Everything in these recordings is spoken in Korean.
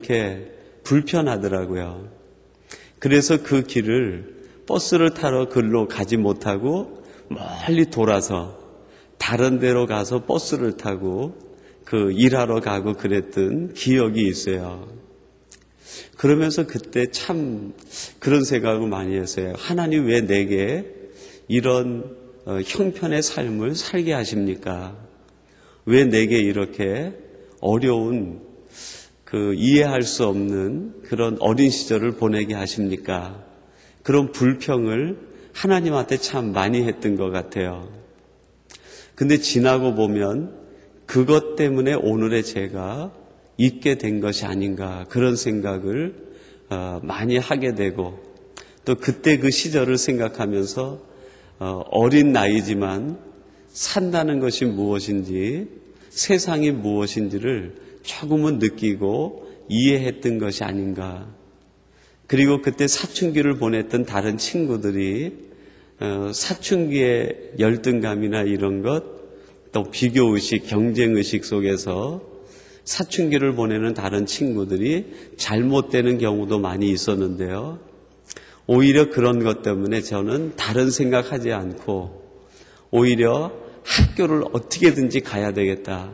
그렇게 불편하더라고요. 그래서 그 길을 버스를 타러 글로 가지 못하고 멀리 돌아서 다른 데로 가서 버스를 타고 그 일하러 가고 그랬던 기억이 있어요. 그러면서 그때 참 그런 생각을 많이 했어요. 하나님 왜 내게 이런 형편의 삶을 살게 하십니까? 왜 내게 이렇게 어려운 이해할 수 없는 그런 어린 시절을 보내게 하십니까? 그런 불평을 하나님한테 참 많이 했던 것 같아요. 근데 지나고 보면 그것 때문에 오늘의 제가 있게 된 것이 아닌가 그런 생각을 많이 하게 되고 또 그때 그 시절을 생각하면서 어린 나이지만 산다는 것이 무엇인지 세상이 무엇인지를 조금은 느끼고 이해했던 것이 아닌가. 그리고 그때 사춘기를 보냈던 다른 친구들이 사춘기의 열등감이나 이런 것, 또 비교의식, 경쟁의식 속에서 사춘기를 보내는 다른 친구들이 잘못되는 경우도 많이 있었는데요. 오히려 그런 것 때문에 저는 다른 생각하지 않고 오히려 학교를 어떻게든지 가야 되겠다.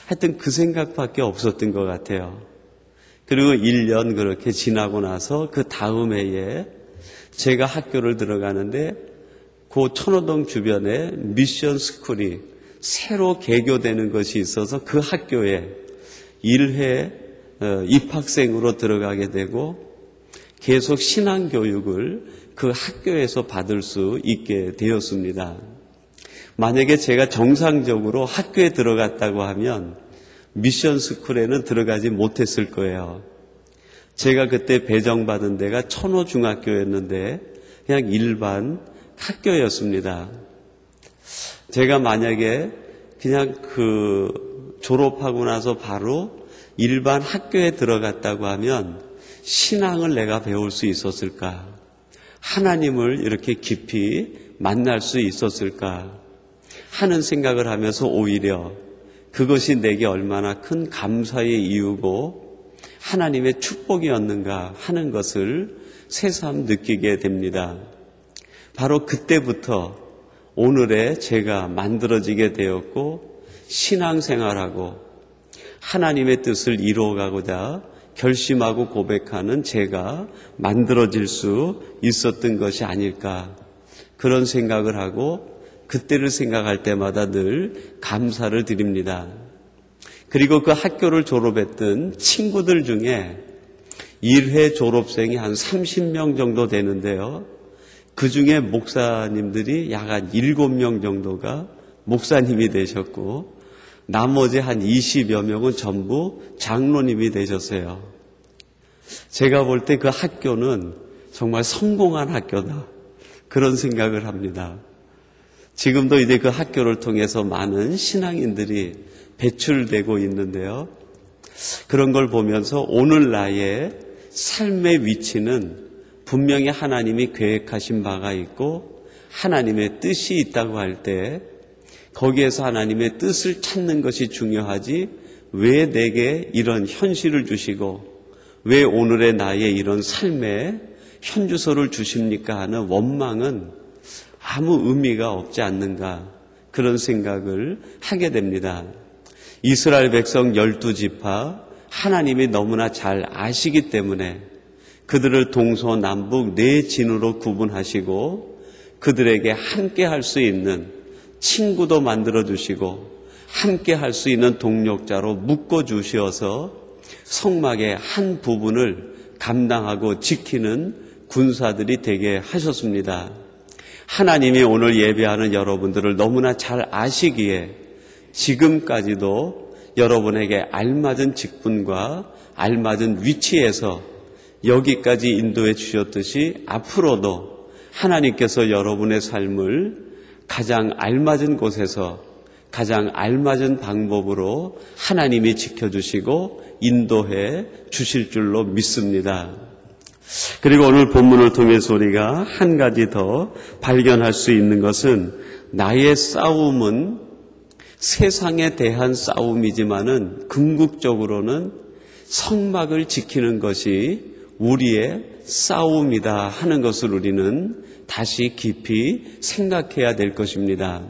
하여튼 그 생각밖에 없었던 것 같아요. 그리고 1년 그렇게 지나고 나서 그 다음 해에 제가 학교를 들어가는데 그 천호동 주변에 미션 스쿨이 새로 개교되는 것이 있어서 그 학교에 1회 입학생으로 들어가게 되고 계속 신앙교육을 그 학교에서 받을 수 있게 되었습니다. 만약에 제가 정상적으로 학교에 들어갔다고 하면 미션 스쿨에는 들어가지 못했을 거예요. 제가 그때 배정받은 데가 천호중학교였는데 그냥 일반 학교였습니다. 제가 만약에 그냥 졸업하고 나서 바로 일반 학교에 들어갔다고 하면 신앙을 내가 배울 수 있었을까? 하나님을 이렇게 깊이 만날 수 있었을까? 하는 생각을 하면서 오히려 그것이 내게 얼마나 큰 감사의 이유고 하나님의 축복이었는가 하는 것을 새삼 느끼게 됩니다. 바로 그때부터 오늘의 제가 만들어지게 되었고 신앙생활하고 하나님의 뜻을 이루어가고자 결심하고 고백하는 제가 만들어질 수 있었던 것이 아닐까 그런 생각을 하고 그때를 생각할 때마다 늘 감사를 드립니다. 그리고 그 학교를 졸업했던 친구들 중에 1회 졸업생이 한 30명 정도 되는데요. 그 중에 목사님들이 약 한 7명 정도가 목사님이 되셨고 나머지 한 20여 명은 전부 장로님이 되셨어요. 제가 볼 때 그 학교는 정말 성공한 학교다. 그런 생각을 합니다. 지금도 이제 그 학교를 통해서 많은 신앙인들이 배출되고 있는데요. 그런 걸 보면서 오늘 나의 삶의 위치는 분명히 하나님이 계획하신 바가 있고 하나님의 뜻이 있다고 할 때 거기에서 하나님의 뜻을 찾는 것이 중요하지 왜 내게 이런 현실을 주시고 왜 오늘의 나의 이런 삶의 현주소를 주십니까 하는 원망은 아무 의미가 없지 않는가 그런 생각을 하게 됩니다. 이스라엘 백성 12지파 하나님이 너무나 잘 아시기 때문에 그들을 동서남북 4진으로 구분하시고 그들에게 함께 할 수 있는 친구도 만들어주시고 함께 할 수 있는 동력자로 묶어주셔서 성막의 한 부분을 감당하고 지키는 군사들이 되게 하셨습니다. 하나님이 오늘 예배하는 여러분들을 너무나 잘 아시기에 지금까지도 여러분에게 알맞은 직분과 알맞은 위치에서 여기까지 인도해 주셨듯이 앞으로도 하나님께서 여러분의 삶을 가장 알맞은 곳에서 가장 알맞은 방법으로 하나님이 지켜주시고 인도해 주실 줄로 믿습니다. 그리고 오늘 본문을 통해서 우리가 한 가지 더 발견할 수 있는 것은 나의 싸움은 세상에 대한 싸움이지만은 궁극적으로는 성막을 지키는 것이 우리의 싸움이다 하는 것을 우리는 다시 깊이 생각해야 될 것입니다.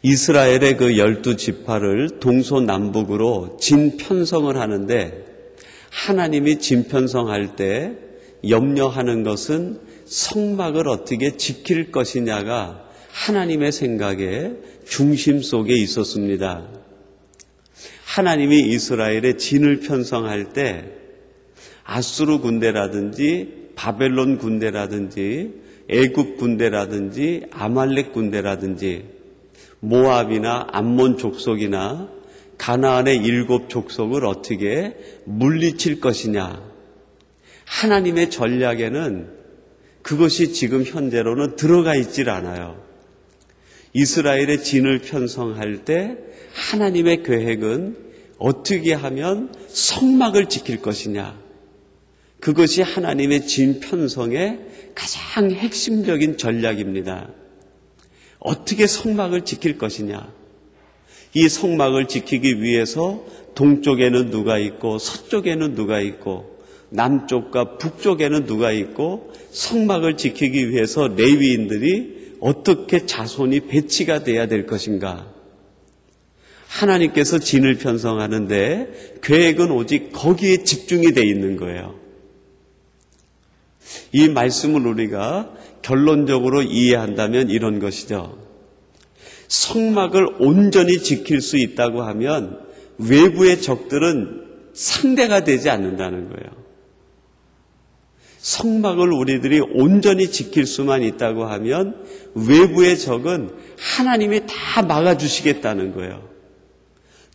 이스라엘의 그 12지파를 동서남북으로 진편성을 하는데 하나님이 진편성할 때 염려하는 것은 성막을 어떻게 지킬 것이냐가 하나님의 생각의 중심 속에 있었습니다. 하나님이 이스라엘의 진을 편성할 때 아수르 군대라든지 바벨론 군대라든지 애굽 군대라든지 아말렉 군대라든지 모압이나 암몬 족속이나 가나안의 7 족속을 어떻게 물리칠 것이냐. 하나님의 전략에는 그것이 지금 현재로는 들어가 있질 않아요. 이스라엘의 진을 편성할 때 하나님의 계획은 어떻게 하면 성막을 지킬 것이냐. 그것이 하나님의 진 편성의 가장 핵심적인 전략입니다. 어떻게 성막을 지킬 것이냐. 이 성막을 지키기 위해서 동쪽에는 누가 있고 서쪽에는 누가 있고 남쪽과 북쪽에는 누가 있고 성막을 지키기 위해서 레위인들이 어떻게 자손이 배치가 돼야 될 것인가. 하나님께서 진을 편성하는데 계획은 오직 거기에 집중이 돼 있는 거예요. 이 말씀을 우리가 결론적으로 이해한다면 이런 것이죠. 성막을 온전히 지킬 수 있다고 하면 외부의 적들은 상대가 되지 않는다는 거예요. 성막을 우리들이 온전히 지킬 수만 있다고 하면 외부의 적은 하나님이 다 막아주시겠다는 거예요.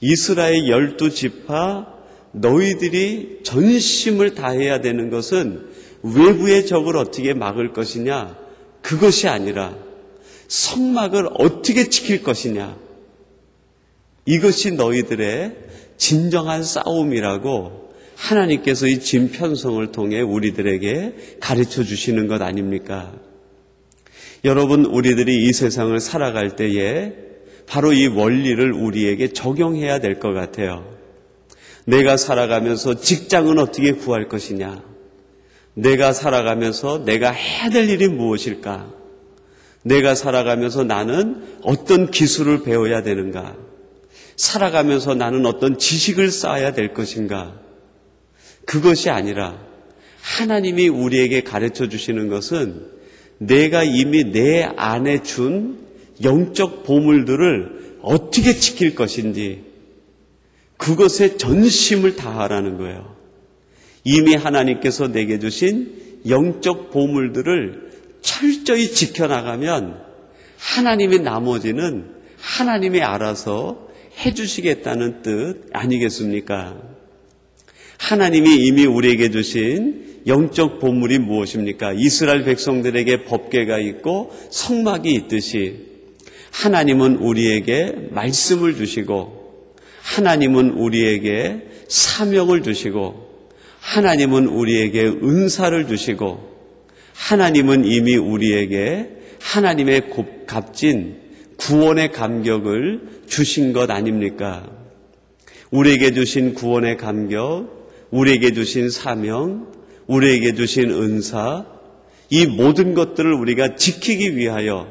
이스라엘 12지파 너희들이 전심을 다해야 되는 것은 외부의 적을 어떻게 막을 것이냐, 그것이 아니라 성막을 어떻게 지킬 것이냐, 이것이 너희들의 진정한 싸움이라고 하나님께서 이 진 편성을 통해 우리들에게 가르쳐 주시는 것 아닙니까? 여러분, 우리들이 이 세상을 살아갈 때에 바로 이 원리를 우리에게 적용해야 될 것 같아요. 내가 살아가면서 직장은 어떻게 구할 것이냐? 내가 살아가면서 내가 해야 될 일이 무엇일까? 내가 살아가면서 나는 어떤 기술을 배워야 되는가? 살아가면서 나는 어떤 지식을 쌓아야 될 것인가? 그것이 아니라 하나님이 우리에게 가르쳐 주시는 것은 내가 이미 내 안에 준 영적 보물들을 어떻게 지킬 것인지 그것에 전심을 다하라는 거예요. 이미 하나님께서 내게 주신 영적 보물들을 철저히 지켜나가면 하나님의 나머지는 하나님이 알아서 해주시겠다는 뜻 아니겠습니까? 하나님이 이미 우리에게 주신 영적 보물이 무엇입니까? 이스라엘 백성들에게 법궤가 있고 성막이 있듯이 하나님은 우리에게 말씀을 주시고 하나님은 우리에게 사명을 주시고 하나님은 우리에게 은사를 주시고 하나님은 이미 우리에게 하나님의 값진 구원의 감격을 주신 것 아닙니까? 우리에게 주신 구원의 감격, 우리에게 주신 사명, 우리에게 주신 은사, 이 모든 것들을 우리가 지키기 위하여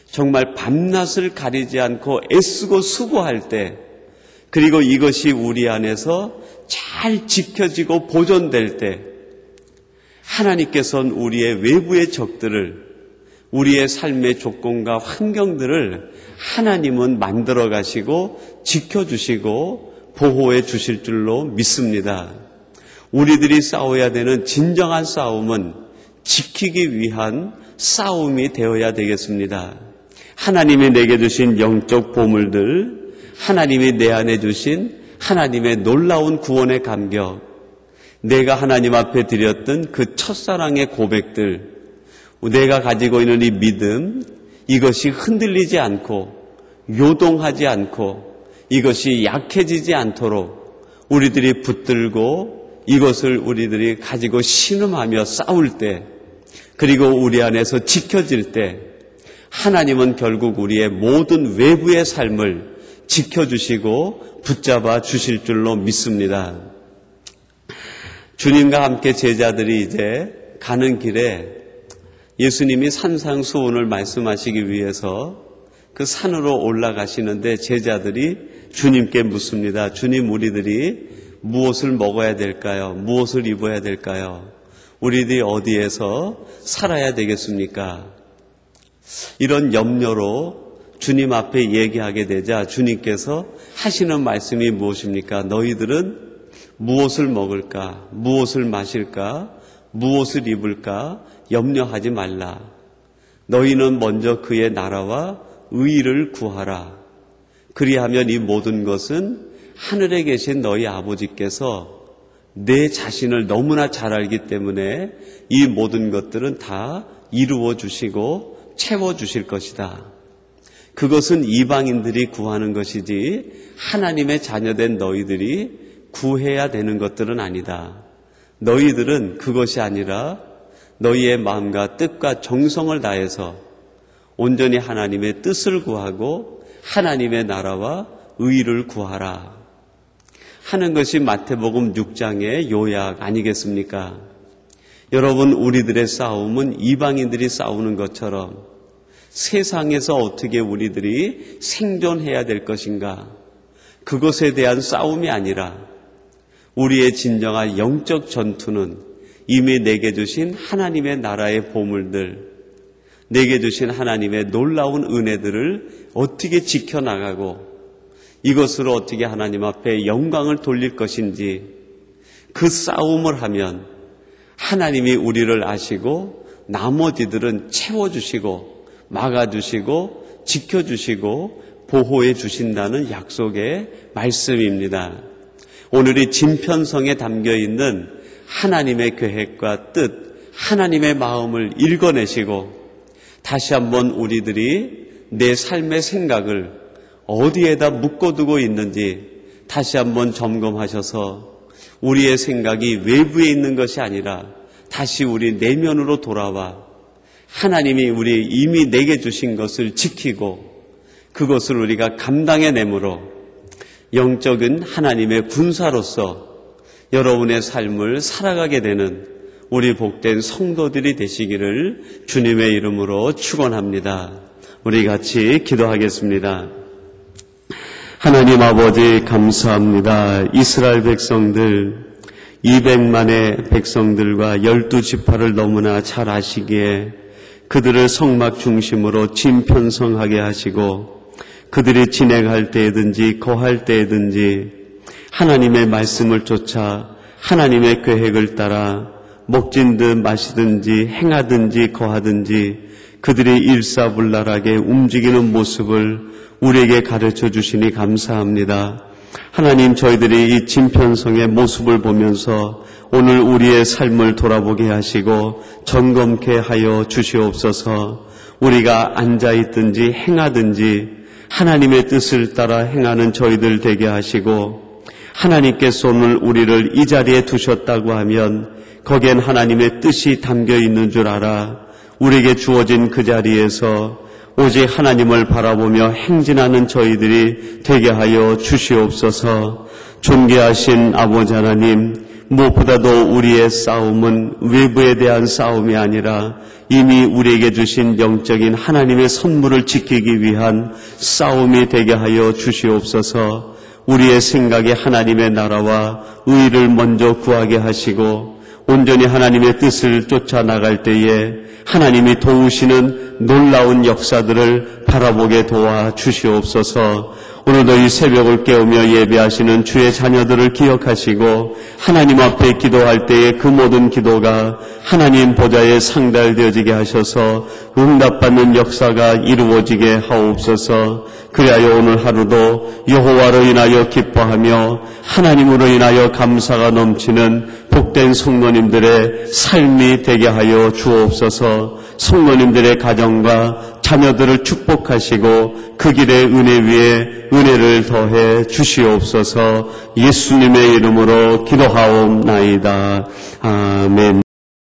정말 밤낮을 가리지 않고 애쓰고 수고할 때, 그리고 이것이 우리 안에서 잘 지켜지고 보존될 때 하나님께서는 우리의 외부의 적들을, 우리의 삶의 조건과 환경들을 하나님은 만들어 가시고 지켜주시고 보호해 주실 줄로 믿습니다. 우리들이 싸워야 되는 진정한 싸움은 지키기 위한 싸움이 되어야 되겠습니다. 하나님이 내게 주신 영적 보물들, 하나님이 내 안에 주신 하나님의 놀라운 구원의 감격, 내가 하나님 앞에 드렸던 그 첫사랑의 고백들, 내가 가지고 있는 이 믿음, 이것이 흔들리지 않고 요동하지 않고 이것이 약해지지 않도록 우리들이 붙들고 이것을 우리들이 가지고 신음하며 싸울 때, 그리고 우리 안에서 지켜질 때 하나님은 결국 우리의 모든 외부의 삶을 지켜주시고 붙잡아 주실 줄로 믿습니다. 주님과 함께 제자들이 이제 가는 길에 예수님이 산상수훈을 말씀하시기 위해서 그 산으로 올라가시는데 제자들이 주님께 묻습니다. 주님, 우리들이 무엇을 먹어야 될까요? 무엇을 입어야 될까요? 우리들이 어디에서 살아야 되겠습니까? 이런 염려로 주님 앞에 얘기하게 되자 주님께서 하시는 말씀이 무엇입니까? 너희들은 무엇을 먹을까? 무엇을 마실까? 무엇을 입을까? 염려하지 말라. 너희는 먼저 그의 나라와 의를 구하라. 그리하면 이 모든 것은 하늘에 계신 너희 아버지께서 내 자신을 너무나 잘 알기 때문에 이 모든 것들은 다 이루어 주시고 채워 주실 것이다. 그것은 이방인들이 구하는 것이지 하나님의 자녀된 너희들이 구해야 되는 것들은 아니다. 너희들은 그것이 아니라 너희의 마음과 뜻과 정성을 다해서 온전히 하나님의 뜻을 구하고 하나님의 나라와 의를 구하라 하는 것이 마태복음 6장의 요약 아니겠습니까? 여러분, 우리들의 싸움은 이방인들이 싸우는 것처럼 세상에서 어떻게 우리들이 생존해야 될 것인가, 그것에 대한 싸움이 아니라 우리의 진정한 영적 전투는 이미 내게 주신 하나님의 나라의 보물들, 내게 주신 하나님의 놀라운 은혜들을 어떻게 지켜나가고 이것으로 어떻게 하나님 앞에 영광을 돌릴 것인지, 그 싸움을 하면 하나님이 우리를 아시고 나머지들은 채워주시고 막아주시고 지켜주시고 보호해 주신다는 약속의 말씀입니다. 오늘이 진편성에 담겨있는 하나님의 계획과 뜻, 하나님의 마음을 읽어내시고 다시 한번 우리들이 내 삶의 생각을 어디에다 묶어두고 있는지 다시 한번 점검하셔서 우리의 생각이 외부에 있는 것이 아니라 다시 우리 내면으로 돌아와 하나님이 우리 이미 내게 주신 것을 지키고 그것을 우리가 감당해내므로 영적인 하나님의 군사로서 여러분의 삶을 살아가게 되는 우리 복된 성도들이 되시기를 주님의 이름으로 축원합니다. 우리 같이 기도하겠습니다. 하나님 아버지, 감사합니다. 이스라엘 백성들 200만의 백성들과 12지파를 너무나 잘 아시기에 그들을 성막 중심으로 진편성하게 하시고 그들이 진행할 때든지 거할 때든지 하나님의 말씀을 쫓아 하나님의 계획을 따라 먹든지 마시든지 행하든지 거하든지 그들이 일사불란하게 움직이는 모습을 우리에게 가르쳐 주시니 감사합니다. 하나님, 저희들이 이 진편성의 모습을 보면서 오늘 우리의 삶을 돌아보게 하시고 점검케 하여 주시옵소서. 우리가 앉아있든지 행하든지 하나님의 뜻을 따라 행하는 저희들 되게 하시고, 하나님께서 오늘 우리를 이 자리에 두셨다고 하면 거기엔 하나님의 뜻이 담겨 있는 줄 알아 우리에게 주어진 그 자리에서 오직 하나님을 바라보며 행진하는 저희들이 되게 하여 주시옵소서. 존귀하신 아버지 하나님, 무엇보다도 우리의 싸움은 외부에 대한 싸움이 아니라 이미 우리에게 주신 영적인 하나님의 선물을 지키기 위한 싸움이 되게 하여 주시옵소서. 우리의 생각에 하나님의 나라와 의를 먼저 구하게 하시고 온전히 하나님의 뜻을 쫓아나갈 때에 하나님이 도우시는 놀라운 역사들을 바라보게 도와 주시옵소서. 오늘도 이 새벽을 깨우며 예배하시는 주의 자녀들을 기억하시고 하나님 앞에 기도할 때에 그 모든 기도가 하나님 보좌에 상달되어지게 하셔서 응답받는 역사가 이루어지게 하옵소서. 그리하여 오늘 하루도 여호와로 인하여 기뻐하며 하나님으로 인하여 감사가 넘치는 복된 성도님들의 삶이 되게 하여 주옵소서. 성도님들의 가정과 자녀들을 축복하시고 그 길의 은혜 위에 은혜를 더해 주시옵소서. 예수님의 이름으로 기도하옵나이다. 아멘.